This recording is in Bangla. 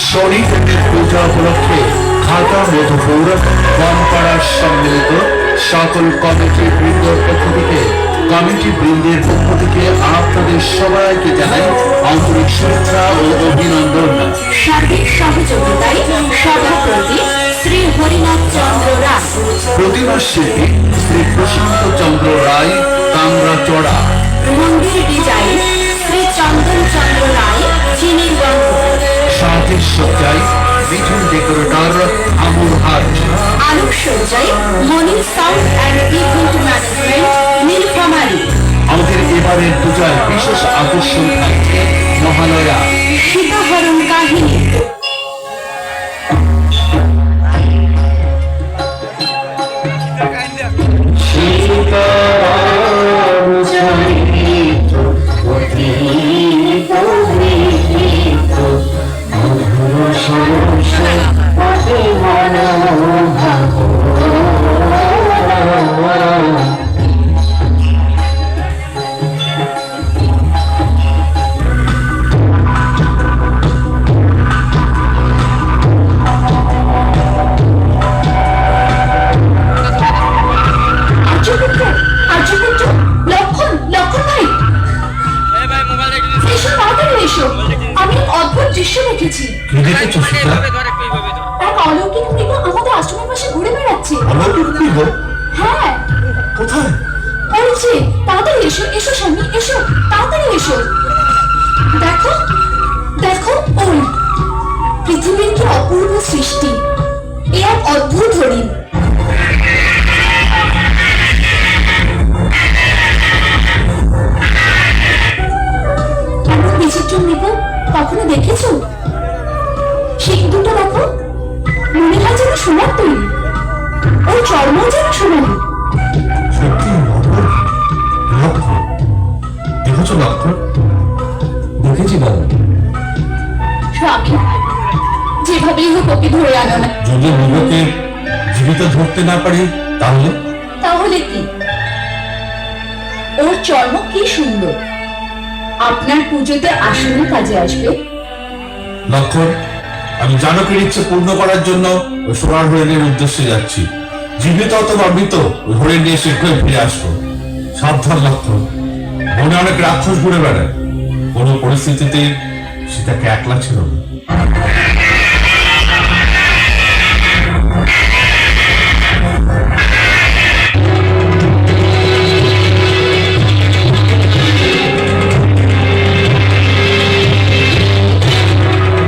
শনিদেবের পূজা উপলক্ষে খাতা মধুপুর বনপাড়ার সম্মিলিত সকল কমিটি বৃন্দের পক্ষ থেকে আপনাদের সবাইকে জানাই আন্তরিক শুভেচ্ছা ও অভিনন্দন। সার্বিক সহযোগিতায় সভাপতি শ্রী হরিনাথ চন্দ্র রায়, প্রতিমা শিল্পী শ্রী প্রশান্ত চন্দ্র রায় কামরাচড়া, মন্দির ডিজাইন শ্রী চন্দন চন্দ্র রায় চিনিরগঞ্জ, সাথী সজ্জায় মিঠুন ডেকোরেটর আমুল হাট, আলোকসজ্জায় Monir sound and event management Nilphamari. আমাদের এবারের পূজার বিশেষ আকর্ষণ থাকছে মহালয়া সীতাহরণ কাহিনী। আমি এক অদ্ভুত দৃশ্য দেখেছি। এক অলৌকিক মৃগ আমাদের আশ্রমের পাশে ঘুরে বেড়াচ্ছে। হ্যাঁ, কোথায়? ওই যে, তাড়াতাড়ি এসো, এসো স্বামী, এসো, তাড়াতাড়ি এসো। দেখো, দেখো, ওই পৃথিবীর কি অপূর্ব সৃষ্টি। এ এক অদ্ভুত হরিণ। বিচিত্র মৃগ কখনো দেখেছো? শিং দুটো দেখো, মনে হয় যেন সোনার তৈরি। ওর চর্ম যেন সোনালি। সত্যি দেখেছো লক্ষ্য? দেখেছি বাবা। স্বামী, যেভাবেই হোক ওকে ধরে আনো না। যদি মৃগকে জীবিত ধরতে না পারি তাহলে? তাহলে কি? ওর চর্ম কি সুন্দর, আপনার পুজোতে আসলে কাজে আসবে। লক্ষণ, আমি জানকের ইচ্ছে পূর্ণ করার জন্য ওই সোনার হরিণের উদ্দেশ্যে যাচ্ছি। জীবিত অথবা মৃত ওই হরিণ নিয়ে শীঘ্রই ফিরে আসবো। সাবধান লক্ষণ, মনে অনেক রাক্ষস ঘুরে বেড়ায়। কোনো পরিস্থিতিতেই সীতাকে একলা ছিল না।